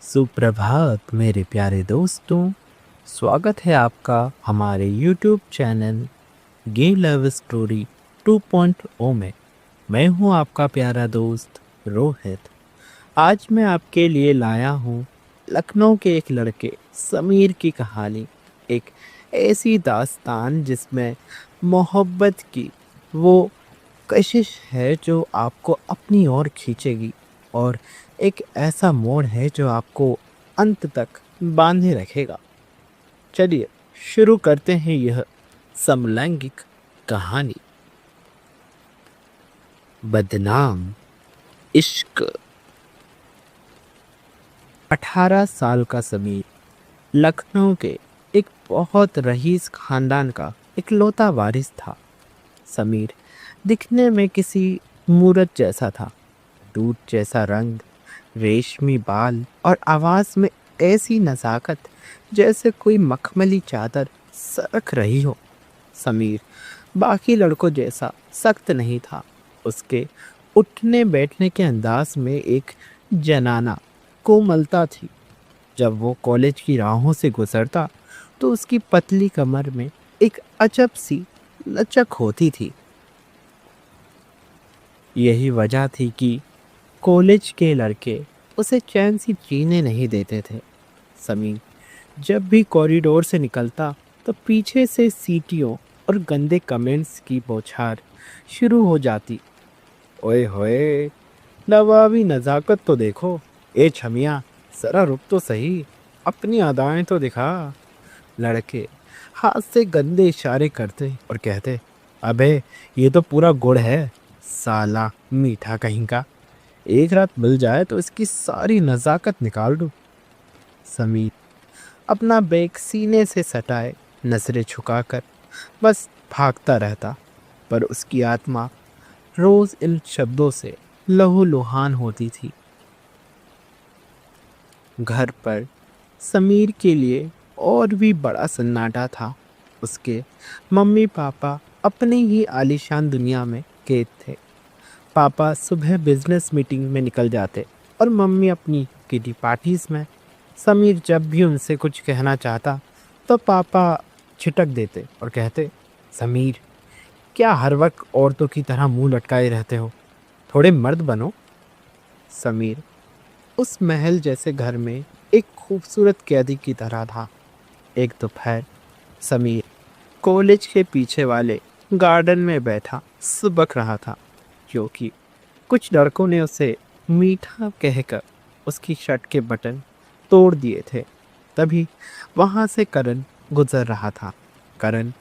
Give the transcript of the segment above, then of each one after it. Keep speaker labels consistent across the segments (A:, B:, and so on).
A: सुप्रभात मेरे प्यारे दोस्तों। स्वागत है आपका हमारे YouTube चैनल गे लव स्टोरी 2.0 में। मैं हूं आपका प्यारा दोस्त रोहित। आज मैं आपके लिए लाया हूं लखनऊ के एक लड़के समीर की कहानी। एक ऐसी दास्तान जिसमें मोहब्बत की वो कशिश है जो आपको अपनी ओर खींचेगी, और एक ऐसा मोड़ है जो आपको अंत तक बांधे रखेगा। चलिए शुरू करते हैं यह समलैंगिक कहानी। बदनाम इश्क। 18 साल का समीर लखनऊ के एक बहुत रईस खानदान का इकलौता वारिस था। समीर दिखने में किसी मूरत जैसा था। दूध जैसा रंग, रेशमी बाल और आवाज में ऐसी नज़ाकत जैसे कोई मखमली चादर सरक रही हो। समीर बाकी लड़कों जैसा सख्त नहीं था। उसके उठने बैठने के अंदाज में एक जनाना कोमलता थी। जब वो कॉलेज की राहों से गुजरता तो उसकी पतली कमर में एक अजब सी लचक होती थी। यही वजह थी कि कॉलेज के लड़के उसे चैन से जीने नहीं देते थे। समीर जब भी कॉरिडोर से निकलता तो पीछे से सीटियों और गंदे कमेंट्स की बौछार शुरू हो जाती। ओए होए, नवाबी नज़ाकत तो देखो। ए छमिया, जरा रुक तो सही, अपनी अदाएं तो दिखा। लड़के हाथ से गंदे इशारे करते और कहते, अबे ये तो पूरा गुड़ है, साला मीठा कहीं का। एक रात मिल जाए तो इसकी सारी नज़ाकत निकाल दूं। समीर अपना बैग सीने से सटाए नजरें झुकाकर बस भागता रहता, पर उसकी आत्मा रोज इन शब्दों से लहूलुहान होती थी। घर पर समीर के लिए और भी बड़ा सन्नाटा था। उसके मम्मी पापा अपनी ही आलीशान दुनिया में कैद थे। पापा सुबह बिजनेस मीटिंग में निकल जाते और मम्मी अपनी किटी पार्टीज में। समीर जब भी उनसे कुछ कहना चाहता तो पापा छिटक देते और कहते, समीर क्या हर वक्त औरतों की तरह मुंह लटकाए रहते हो, थोड़े मर्द बनो। समीर उस महल जैसे घर में एक खूबसूरत कैदी की तरह था। एक दोपहर समीर कॉलेज के पीछे वाले गार्डन में बैठा सुबक रहा था, क्योंकि कुछ लड़कों ने उसे मीठा कहकर उसकी शर्ट के बटन तोड़ दिए थे। तभी वहाँ से करण गुजर रहा था। करण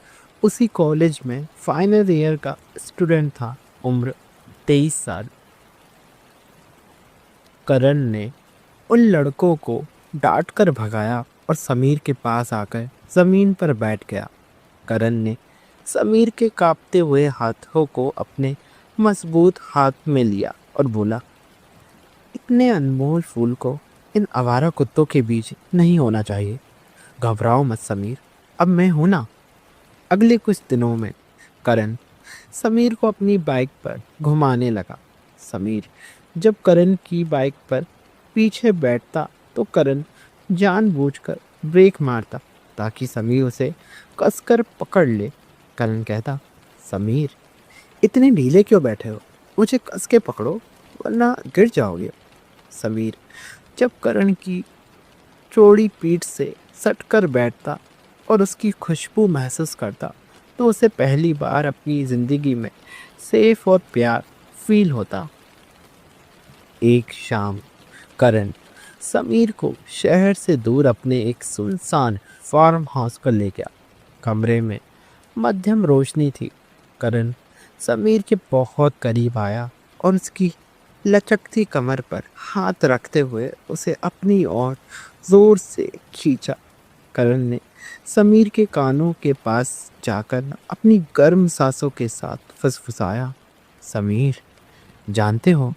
A: उसी कॉलेज में फाइनल ईयर का स्टूडेंट था, उम्र 23 साल। करण ने उन लड़कों को डांट कर भगाया और समीर के पास आकर ज़मीन पर बैठ गया। करण ने समीर के कांपते हुए हाथों को अपने मजबूत हाथ में लिया और बोला, इतने अनमोल फूल को इन आवारा कुत्तों के बीच नहीं होना चाहिए। घबराओ मत समीर, अब मैं हूं ना। अगले कुछ दिनों में करण समीर को अपनी बाइक पर घुमाने लगा। समीर जब करण की बाइक पर पीछे बैठता तो करण जानबूझकर ब्रेक मारता ताकि समीर उसे कसकर पकड़ ले। करण कहता, समीर इतने ढीले क्यों बैठे हो, मुझे कस के पकड़ो वरना गिर जाओगे। समीर जब करण की चौड़ी पीठ से सटकर बैठता और उसकी खुशबू महसूस करता तो उसे पहली बार अपनी ज़िंदगी में सेफ और प्यार फील होता। एक शाम करण समीर को शहर से दूर अपने एक सुनसान फार्म हाउस पर ले गया। कमरे में मध्यम रोशनी थी। करण समीर के बहुत करीब आया और उसकी लचकती कमर पर हाथ रखते हुए उसे अपनी ओर जोर से खींचा। करण ने समीर के कानों के पास जाकर अपनी गर्म सांसों के साथ फुसफुसाया, समीर जानते हो,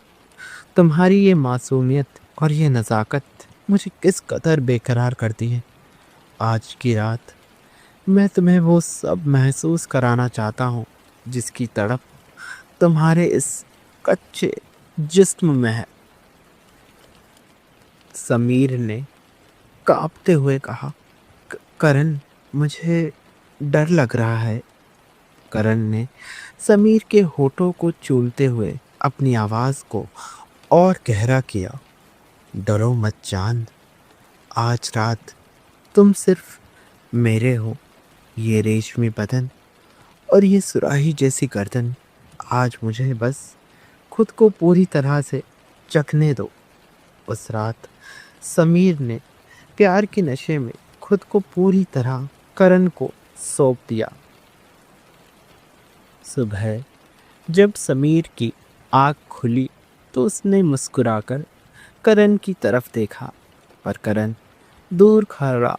A: तुम्हारी ये मासूमियत और ये नज़ाकत मुझे किस कदर बेकरार करती है। आज की रात मैं तुम्हें वो सब महसूस कराना चाहता हूँ जिसकी तड़प तुम्हारे इस कच्चे जिस्म में है। समीर ने कांपते हुए कहा, करण, मुझे डर लग रहा है। करण ने समीर के होठों को चूमते हुए अपनी आवाज को और गहरा किया। डरो मत चांद, आज रात तुम सिर्फ मेरे हो। ये रेशमी बदन और ये सुराही जैसी गर्दन, आज मुझे बस खुद को पूरी तरह से चखने दो। उस रात समीर ने प्यार के नशे में खुद को पूरी तरह करण को सौंप दिया। सुबह जब समीर की आँख खुली तो उसने मुस्कुराकर करण की तरफ देखा, पर करण दूर खड़ा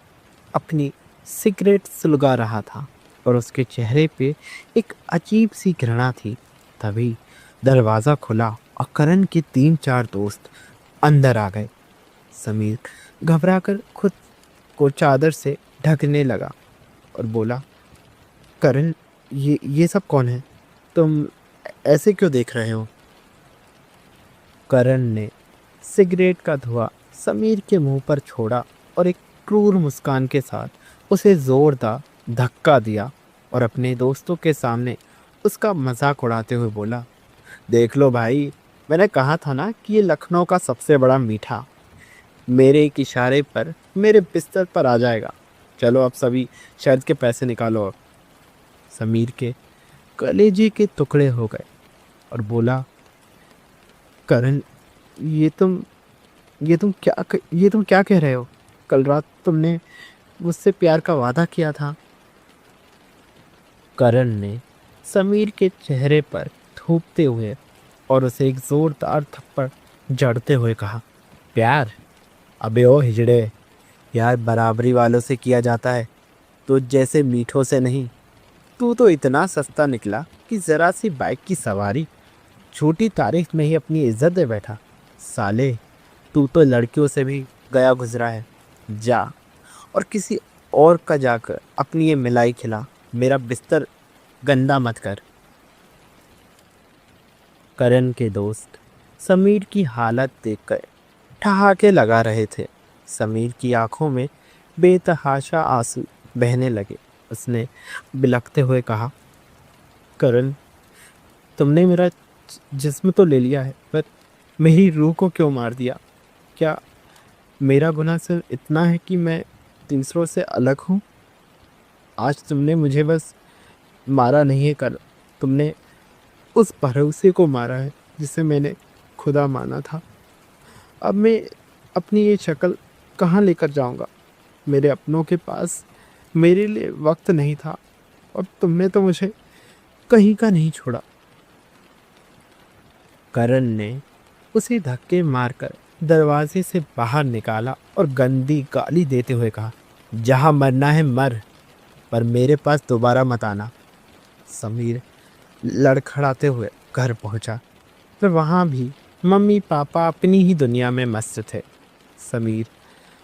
A: अपनी सिगरेट सुलगा रहा था और उसके चेहरे पे एक अजीब सी घृणा थी। तभी दरवाज़ा खुला और करण के 3-4 दोस्त अंदर आ गए। समीर घबराकर खुद को चादर से ढकने लगा और बोला, करण, ये सब कौन है? तुम ऐसे क्यों देख रहे हो? करण ने सिगरेट का धुआं समीर के मुंह पर छोड़ा और एक क्रूर मुस्कान के साथ उसे जोरदार धक्का दिया और अपने दोस्तों के सामने उसका मजाक उड़ाते हुए बोला, देख लो भाई, मैंने कहा था ना कि ये लखनऊ का सबसे बड़ा मीठा मेरे एक इशारे पर मेरे बिस्तर पर आ जाएगा। चलो अब सभी शर्त के पैसे निकालो। अब समीर के कलेजे के टुकड़े हो गए और बोला, करण, ये तुम ये तुम क्या कह रहे हो? कल रात तुमने मुझसे प्यार का वादा किया था। करण ने समीर के चेहरे पर थूकते हुए और उसे एक जोरदार थप्पड़ जड़ते हुए कहा, प्यार? अबे ओ हिजड़े, यार बराबरी वालों से किया जाता है, तो जैसे मीठों से नहीं। तू तो इतना सस्ता निकला कि ज़रा सी बाइक की सवारी, छोटी तारीख में ही अपनी इज्जत दे बैठा। साले, तू तो लड़कियों से भी गया गुजरा है। जा और किसी और का जाकर अपनी ये मिलाई खिला, मेरा बिस्तर गंदा मत कर। करण के दोस्त समीर की हालत देखकर ठहाके लगा रहे थे। समीर की आंखों में बेतहाशा आंसू बहने लगे। उसने बिलखते हुए कहा, करण, तुमने मेरा जिस्म तो ले लिया है, पर मेरी रूह को क्यों मार दिया? क्या मेरा गुनाह सिर्फ इतना है कि मैं तीसरों से अलग हूँ? आज तुमने मुझे बस मारा नहीं है, कर तुमने उस भरोसे को मारा है जिसे मैंने खुदा माना था। अब मैं अपनी ये शक्ल कहाँ लेकर जाऊँगा? मेरे अपनों के पास मेरे लिए वक्त नहीं था और तुमने तो मुझे कहीं का नहीं छोड़ा। करण ने उसे धक्के मारकर दरवाजे से बाहर निकाला और गंदी गाली देते हुए कहा, जहाँ मरना है मर, पर मेरे पास दोबारा मत आना। समीर लड़खड़ाते हुए घर पहुंचा, पर वहाँ भी मम्मी पापा अपनी ही दुनिया में मस्त थे। समीर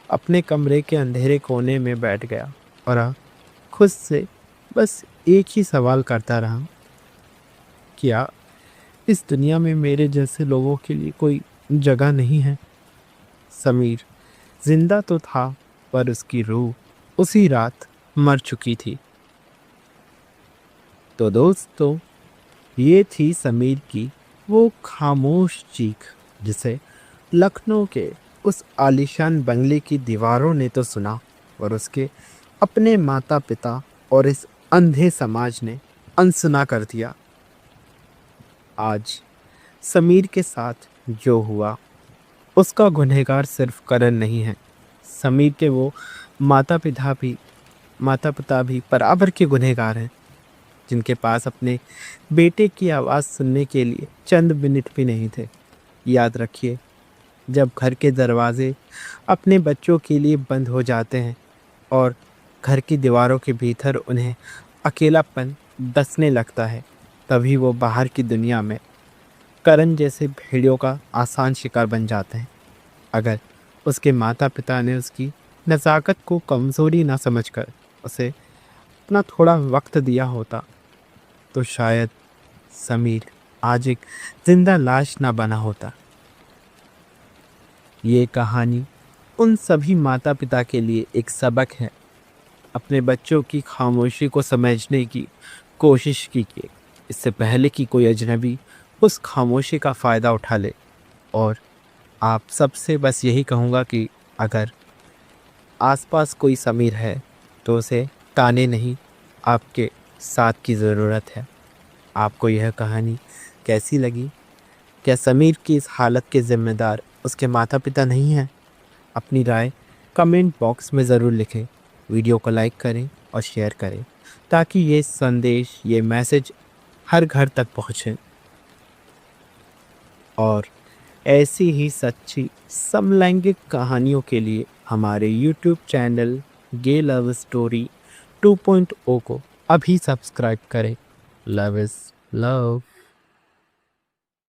A: अपने कमरे के अंधेरे कोने में बैठ गया और खुद से बस एक ही सवाल करता रहा, क्या इस दुनिया में मेरे जैसे लोगों के लिए कोई जगह नहीं है? समीर जिंदा तो था, पर उसकी रूह उसी रात मर चुकी थी। तो दोस्तों, ये थी समीर की वो खामोश चीख, जिसे लखनऊ के उस आलीशान बंगले की दीवारों ने तो सुना, और उसके अपने माता पिता और इस अंधे समाज ने अनसुना कर दिया। आज समीर के साथ जो हुआ, उसका गुनहगार सिर्फ करण नहीं है। समीर के वो माता पिता भी बराबर के गुनहगार हैं, जिनके पास अपने बेटे की आवाज़ सुनने के लिए चंद मिनट भी नहीं थे। याद रखिए, जब घर के दरवाजे अपने बच्चों के लिए बंद हो जाते हैं और घर की दीवारों के भीतर उन्हें अकेलापन डसने लगता है, तभी वो बाहर की दुनिया में करण जैसे भेड़ियों का आसान शिकार बन जाते हैं। अगर उसके माता पिता ने उसकी नज़ाकत को कमज़ोरी ना समझकर उसे अपना थोड़ा वक्त दिया होता, तो शायद समीर आज एक जिंदा लाश ना बना होता। ये कहानी उन सभी माता पिता के लिए एक सबक है। अपने बच्चों की खामोशी को समझने की कोशिश कीजिए, इससे पहले कि कोई अजनबी उस खामोशी का फ़ायदा उठा ले। और आप सबसे बस यही कहूँगा कि अगर आसपास कोई समीर है तो उसे ताने नहीं, आपके साथ की ज़रूरत है। आपको यह कहानी कैसी लगी? क्या समीर की इस हालत के ज़िम्मेदार उसके माता पिता नहीं हैं? अपनी राय कमेंट बॉक्स में ज़रूर लिखें। वीडियो को लाइक करें और शेयर करें ताकि ये संदेश, ये मैसेज हर घर तक पहुँचे। और ऐसी ही सच्ची समलैंगिक कहानियों के लिए हमारे यूट्यूब चैनल गे लव स्टोरी 2.0 को अभी सब्सक्राइब करें। Love is love.